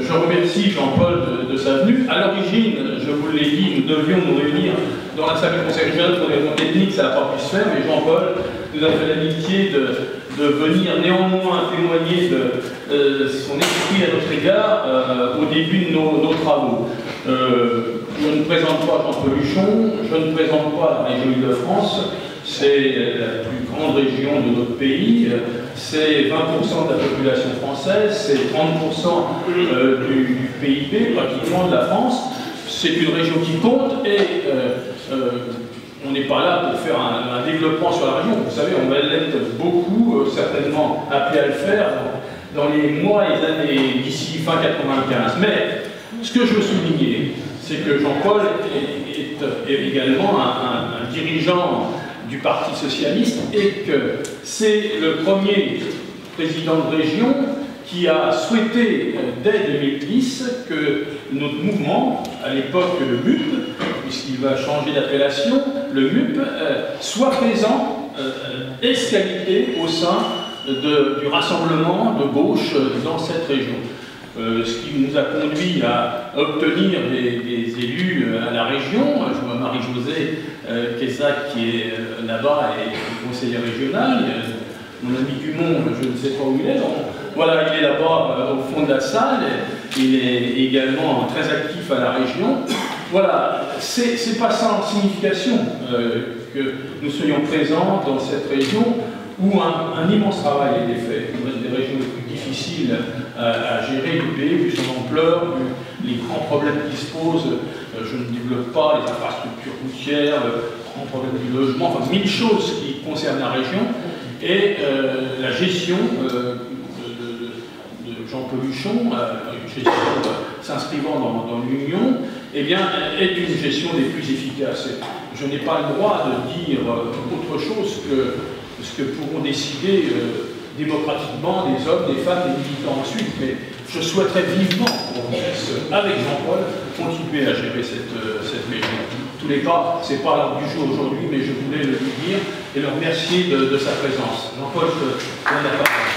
je remercie Jean-Paul de sa venue. À l'origine, je vous l'ai dit, nous devions nous réunir dans la salle du Conseil régional pour des raisons techniques, ça n'a pas pu se faire, mais Jean-Paul nous a fait l'amitié de venir néanmoins témoigner de son esprit à notre égard au début de nos travaux. Je ne présente pas Jean-Paul Huchon, je ne présente pas la région Île-de-France, c'est la plus grande région de notre pays, c'est 20% de la population française, c'est 30% du PIB pratiquement de la France, c'est une région qui compte et on n'est pas là pour faire un développement sur la région. Vous savez, on va l'être beaucoup, certainement appelé à le faire dans les mois et les années d'ici fin 95. Mais ce que je veux souligner, c'est que Jean-Paul est également un dirigeant du Parti socialiste et que c'est le premier président de région qui a souhaité, dès 2010, que notre mouvement, à l'époque le MUP, puisqu'il va changer d'appellation, le MUP, soit présent, escalité au sein du rassemblement de gauche dans cette région. Ce qui nous a conduit à obtenir des élus à la région. Je vois Marie-Josée Quesac qui est là-bas et conseillère régionale. Mon ami Dumont, je ne sais pas où il est. Voilà, il est là-bas au fond de la salle. Il est également très actif à la région. Voilà, c'est pas sans signification que nous soyons présents dans cette région où un immense travail a été fait. Une des régions les plus difficiles à gérer du pays, vu son ampleur, vu les grands problèmes qui se posent. Je ne développe pas les infrastructures routières, le grand problème du logement, enfin 1000 choses qui concernent la région. Et la gestion de Jean-Paul Huchon, une gestion s'inscrivant dans l'Union, eh bien, est une gestion des plus efficaces. Je n'ai pas le droit de dire autre chose que ce que pourront décider démocratiquement des hommes, des femmes, des militants ensuite. Mais je souhaiterais vivement qu'on puisse, avec Jean-Paul, continuer à gérer cette région. En tous les cas, ce n'est pas l'ordre du jour aujourd'hui, mais je voulais le lui dire et le remercier de sa présence. Jean-Paul, je te donne la parole.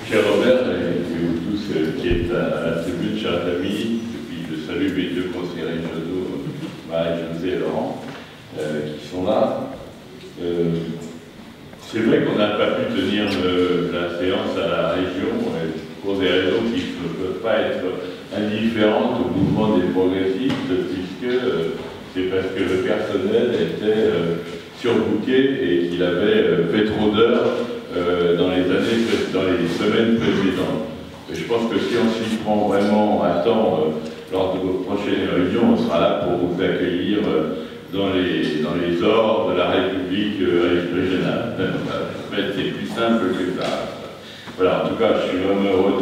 Cher Robert, et vous tous qui êtes à la tribune, chers amis, et puis je salue mes deux conseillers régionaux, Marie-Josée et Laurent, qui sont là. C'est vrai qu'on n'a pas pu tenir la séance à la région pour des raisons qui ne peuvent pas être indifférentes au mouvement des progressistes, puisque c'est parce que le personnel était surbooké et qu'il avait fait trop d'heures dans les semaines précédentes. Et je pense que si on s'y prend vraiment à temps lors de vos prochaines réunions, on sera là pour vous accueillir dans les ordres de la République régionale. En fait, c'est plus simple que ça. Voilà, en tout cas, je suis vraiment heureux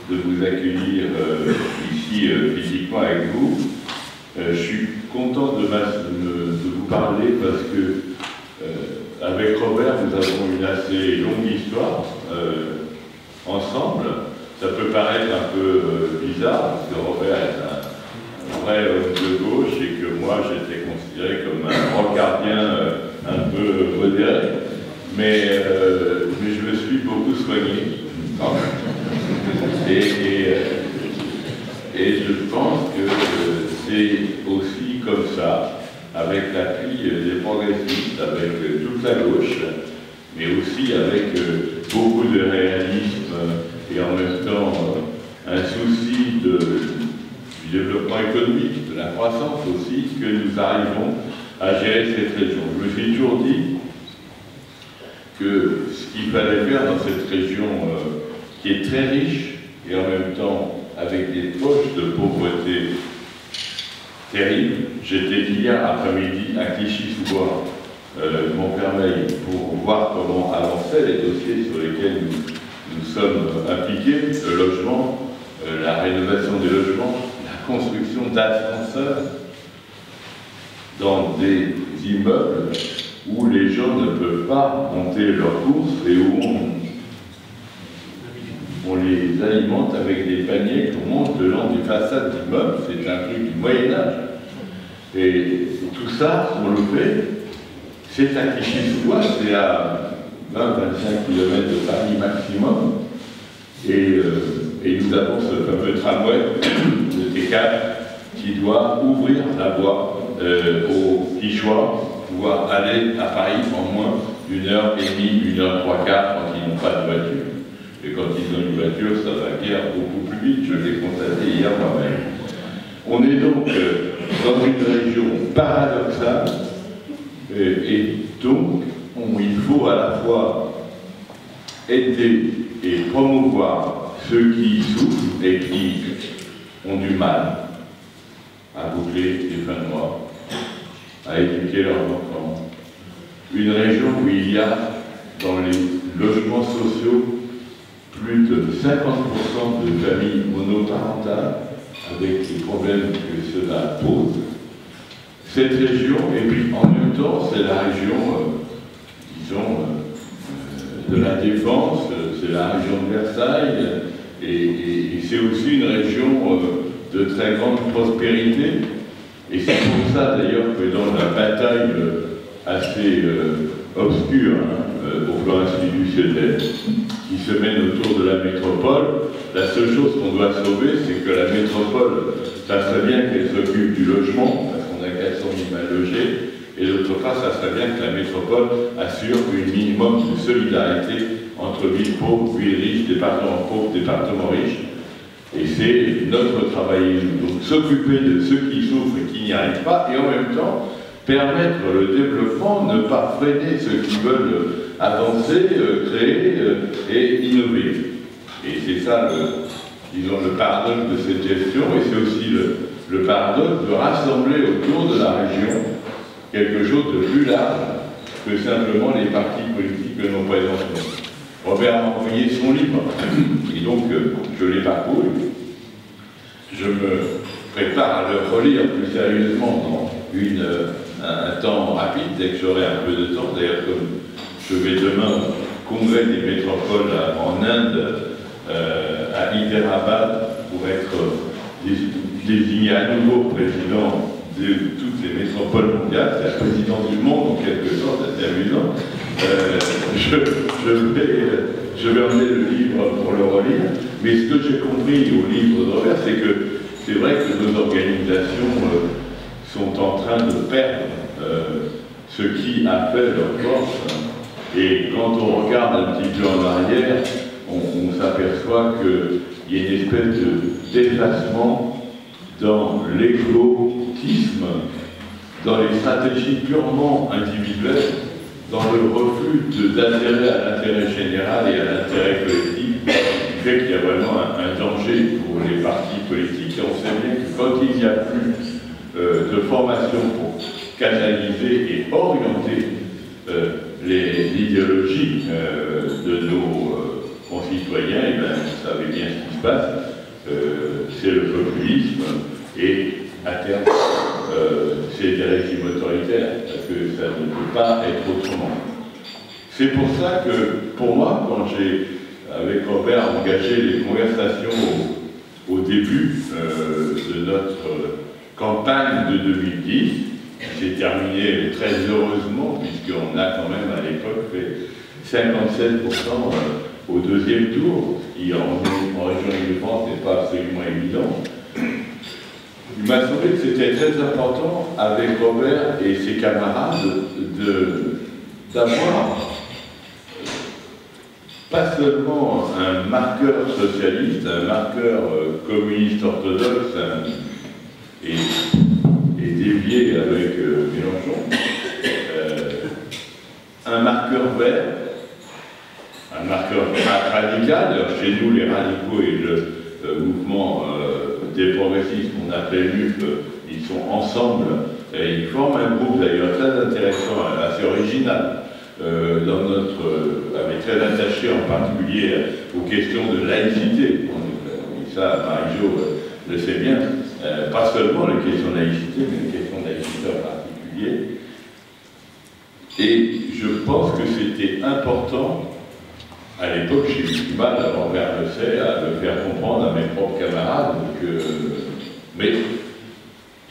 de vous accueillir ici physiquement avec vous. Je suis content de vous parler parce que avec Robert, nous avons une assez longue histoire ensemble. Ça peut paraître un peu bizarre, parce que Robert est un vrai homme de gauche et que moi, j'étais considéré comme un rocardien un peu modéré. Mais je me suis beaucoup soigné. Et je pense que c'est aussi comme ça, avec l'appui des progressistes, avec toute la gauche, mais aussi avec beaucoup de réalisme et en même temps un souci du développement économique, de la croissance aussi, que nous arrivons à gérer cette région. Je me suis toujours dit que ce qu'il fallait faire dans cette région qui est très riche et en même temps avec des poches de pauvreté terribles. J'étais hier après-midi à Clichy-sous-Bois, Montfermeil, pour voir comment avançaient les dossiers sur lesquels nous sommes impliqués, le logement, la rénovation des logements, la construction d'ascenseurs dans des immeubles où les gens ne peuvent pas monter leurs courses et où on les alimente avec des paniers qu'on monte le long des façades d'immeubles. C'est un truc du Moyen-Âge. Et tout ça, on le fait, c'est à Clichy-sous-Bois, c'est à 20-25 km de Paris maximum, et nous avons ce fameux tramway de T4 qui doit ouvrir la voie aux Quichois, pouvoir aller à Paris en moins d'1h30, 1h03 quand ils n'ont pas de voiture. Et quand ils ont une voiture, ça va guère beaucoup plus vite, je l'ai constaté hier moi-même. On est donc dans une région paradoxale, et donc il faut à la fois aider et promouvoir ceux qui souffrent et qui ont du mal à boucler les fins de mois, à éduquer leurs enfants. Une région où il y a dans les logements sociaux plus de 50% de familles monoparentales avec les problèmes que cela pose. Cette région, et puis en même temps, c'est la région, disons, de la Défense, c'est la région de Versailles, et c'est aussi une région de très grande prospérité. Et c'est pour ça d'ailleurs que dans la bataille assez obscure au plan institutionnel qui se mène autour de la métropole, la seule chose qu'on doit sauver, c'est que la métropole, ça serait bien qu'elle s'occupe du logement, parce qu'on a 400 000 mal logés, et d'autre part, ça serait bien que la métropole assure un minimum de solidarité entre villes pauvres, villes riches, départements pauvres, départements riches. Et c'est notre travail, donc s'occuper de ceux qui souffrent et qui n'y arrivent pas, et en même temps, permettre le développement, ne pas freiner ceux qui veulent avancer, créer et innover. Et c'est ça, disons, le paradoxe de cette gestion, et c'est aussi le paradoxe de rassembler autour de la région quelque chose de plus large que simplement les partis politiques que nous présentons. Robert m'a envoyé son livre, et donc je l'ai parcouru. Je me prépare à le relire plus sérieusement dans un temps rapide, dès que j'aurai un peu de temps. D'ailleurs, comme je vais demain au congrès des métropoles en Inde, à Hyderabad, pour être désigné à nouveau président de toutes les métropoles mondiales, c'est la présidence du monde en quelque sorte, c'est amusant. Je vais emmener le livre pour le relire, mais ce que j'ai compris au livre de Robert, c'est que c'est vrai que nos organisations sont en train de perdre ce qui a fait leur force, et quand on regarde un petit peu en arrière, on s'aperçoit qu'il y a une espèce de déplacement dans l'égotisme, dans les stratégies purement individuelles, dans le refus d'adhérer à l'intérêt général et à l'intérêt collectif, qui fait qu'il y a vraiment un danger pour les partis politiques. Et on sait bien que quand il n'y a plus de formation pour canaliser et orienter l'idéologie de nos concitoyens, et bien, vous savez bien ce qui se passe, c'est le populisme, et à terme, c'est des régimes autoritaires, parce que ça ne peut pas être autrement. C'est pour ça que, pour moi, quand j'ai, avec Robert, engagé les conversations au début de notre campagne de 2010, qui s'est terminée très heureusement, puisqu'on a quand même à l'époque fait 57% au deuxième tour, ce qui en région Île-de-France n'est pas absolument évident. Il m'a semblé que c'était très important, avec Robert et ses camarades, d'avoir pas seulement un marqueur socialiste, un marqueur communiste orthodoxe et dévié avec Mélenchon, un marqueur vert, un marqueur radical. Chez nous, les radicaux et le mouvement des progressistes qu'on appelle LUP, ils sont ensemble, et ils forment un groupe d'ailleurs très intéressant, assez original, mais très attaché en particulier aux questions de laïcité. Et ça, Marie-Jo le sait bien, pas seulement les questions de laïcité, mais les questions de laïcité en particulier. Et je pense que c'était important. À l'époque, j'ai eu du mal, Robert le sait, à le faire comprendre à mes propres camarades que... Mais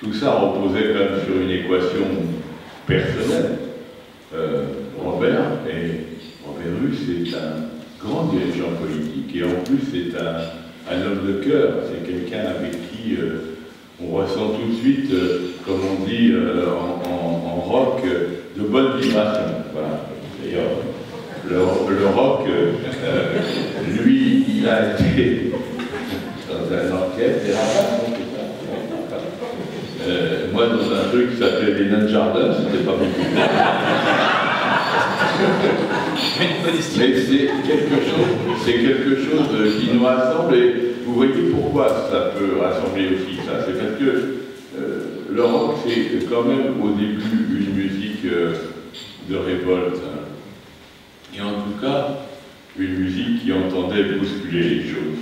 tout ça reposait quand même sur une équation personnelle. Robert Rue, c'est un grand dirigeant politique, et en plus c'est un homme de cœur, c'est quelqu'un avec qui on ressent tout de suite, comme on dit en rock, de bonnes vibrations. Voilà. D'ailleurs, le rock, lui, il a été dans un orchestre, moi dans un truc qui s'appelait les Nains de Jardin, c'était pas beaucoup. Mais c'est quelque chose qui nous rassemble, et vous voyez pourquoi ça peut rassembler aussi ça. C'est parce que le rock, c'est quand même au début une musique de révolte. Et en tout cas, une musique qui entendait bousculer les choses.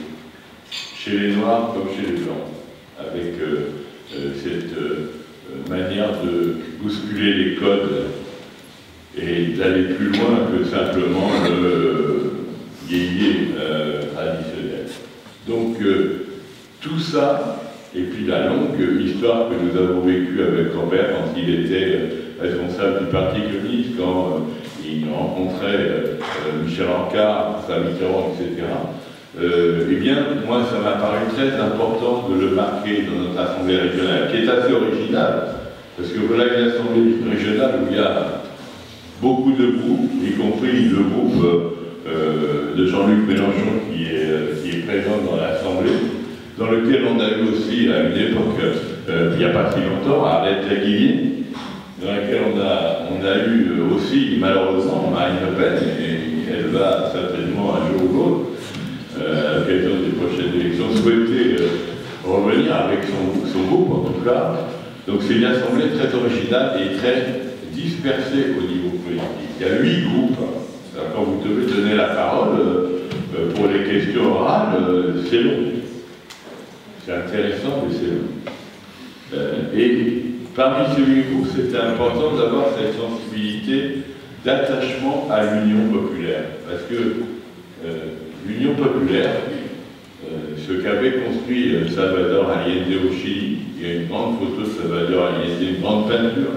Chez les Noirs comme chez les Blancs, avec cette manière de bousculer les codes et d'aller plus loin que simplement le yéyé traditionnel. Donc tout ça, et puis la longue histoire que nous avons vécue avec Robert quand il était responsable du Parti communiste, quand il rencontrait Michel Ancard, François Mitterrand, etc. Eh bien, moi, ça m'a paru très important de le marquer dans notre Assemblée régionale, qui est assez originale, parce que voilà une Assemblée régionale où il y a beaucoup de groupes, y compris le groupe de Jean-Luc Mélenchon qui est présent dans l'Assemblée, dans lequel on a eu aussi, à une époque, il n'y a pas si longtemps, Arlette Laguillier, dans laquelle on a eu aussi, malheureusement, Marine Le Pen, et elle va certainement un jour ou l'autre, à l'occasion des prochaines élections, souhaiter revenir avec son groupe, en tout cas. Donc c'est une assemblée très originale et très dispersée au niveau politique. Il y a 8 groupes. Alors, quand vous devez donner la parole pour les questions orales, c'est long. C'est intéressant, mais c'est long. Et parmi ces 8 groupes, c'était important d'avoir cette sensibilité d'attachement à l'Union populaire. Parce que l'Union populaire, ce qu'avait construit Salvador Allende au Chili, il y a une grande photo de Salvador Allende, une grande peinture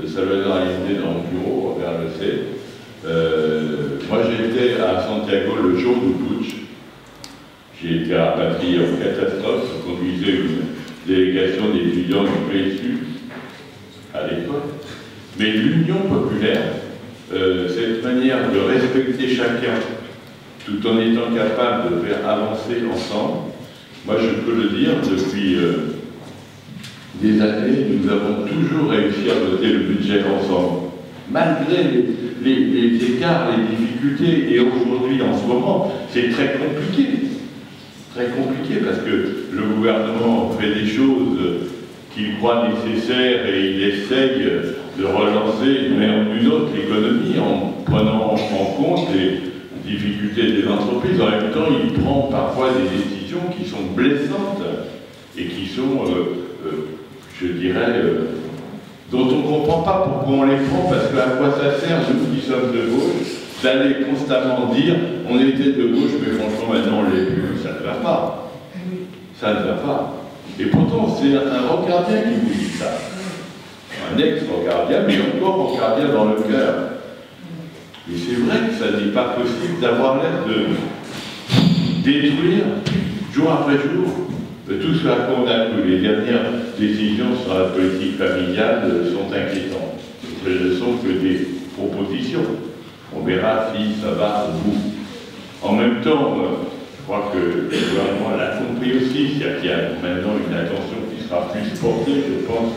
de Salvador Allende dans mon bureau, Robert le sait. Moi j'étais à Santiago le jour du putsch. J'ai été rapatrié en catastrophe, je conduisais une délégation d'étudiants du PSU à l'époque. Mais l'Union populaire, cette manière de respecter chacun, tout en étant capable de faire avancer ensemble, moi je peux le dire, depuis des années, nous avons toujours réussi à voter le budget ensemble, malgré les écarts, les difficultés, et aujourd'hui, en ce moment, c'est très compliqué. Très compliqué parce que le gouvernement fait des choses qu'il croit nécessaires et il essaye de relancer une autre économie en prenant en compte les difficultés des entreprises. En même temps, il prend parfois des décisions qui sont blessantes et qui sont, je dirais, dont on ne comprend pas pourquoi on les prend, parce qu'à quoi ça sert, nous qui sommes de gauche, d'aller constamment dire on était de gauche, mais franchement maintenant on l'est plus. Ça ne va pas. Ça ne va pas. Et pourtant, c'est un rocardien qui vous dit ça. Un ex-rocardien, mais encore rocardien dans le cœur. Et c'est vrai que ça n'est pas possible d'avoir l'air de détruire, jour après jour, tout ce à quoi on a cru. Les dernières décisions sur la politique familiale sont inquiétantes. Ce ne sont que des propositions. On verra si ça va au bout. En même temps, je crois que le gouvernement l'a compris aussi, c'est-à-dire qu'il y a maintenant une attention qui sera plus portée, je pense,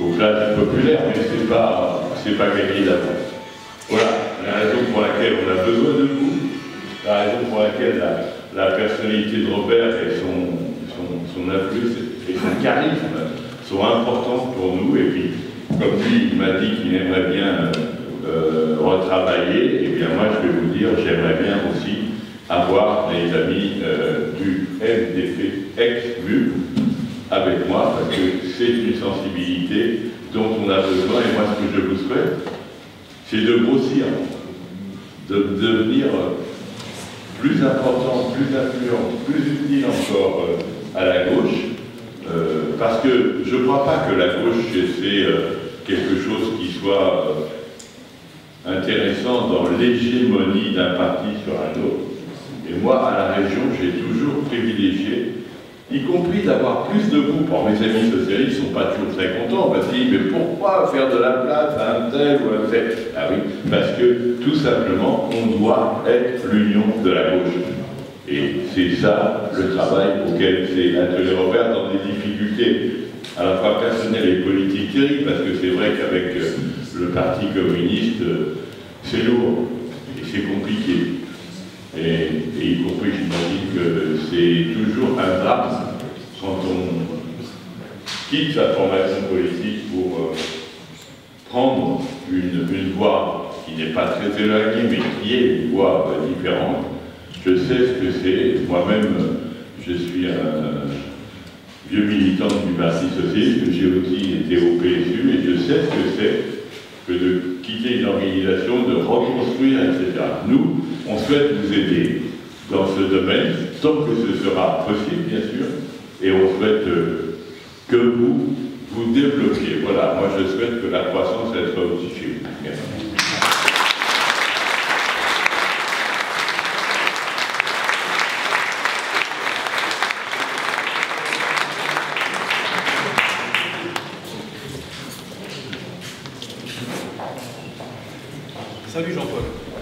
aux classes populaires, mais ce n'est pas gagné d'avance. Voilà la raison pour laquelle on a besoin de vous, la raison pour laquelle la personnalité de Robert et son influence et son charisme sont importants pour nous. Et puis, comme lui, il m'a dit qu'il aimerait bien retravailler, et bien moi je vais vous dire, j'aimerais bien aussi avoir les amis du MDP ex-MUP avec moi, parce que c'est une sensibilité dont on a besoin, et moi ce que je vous souhaite, c'est de grossir, de devenir plus important, plus influent, plus utile encore à la gauche, parce que je ne crois pas que la gauche c'est quelque chose qui soit intéressant dans l'hégémonie d'un parti sur un autre. Et moi, à la région, j'ai toujours privilégié, y compris d'avoir plus de goût. Or, mes amis socialistes ne sont pas toujours très contents, parce qu'ils disent, mais pourquoi faire de la place à un tel ou à un tel? Ah oui, parce que, tout simplement, on doit être l'union de la gauche. Et c'est ça, le travail auquel c'est Atelier Robert dans des difficultés à la fois personnelles et politiques terribles, parce que c'est vrai qu'avec le Parti communiste, c'est lourd et c'est compliqué. Et y compris, j'imagine que c'est toujours un drame quand on quitte sa formation politique pour prendre une voie qui n'est pas très éloignée, mais qui est une voie différente. Je sais ce que c'est. Moi-même, je suis un vieux militant du Parti socialiste, j'ai aussi été au PSU, et je sais ce que c'est que de quitter une organisation, de reconstruire, etc. Nous, on souhaite vous aider dans ce domaine, tant que ce sera possible, bien sûr, et on souhaite que vous vous développiez. Voilà, moi je souhaite que la croissance soit aussi chez vous. Merci. Salut Jean-Paul.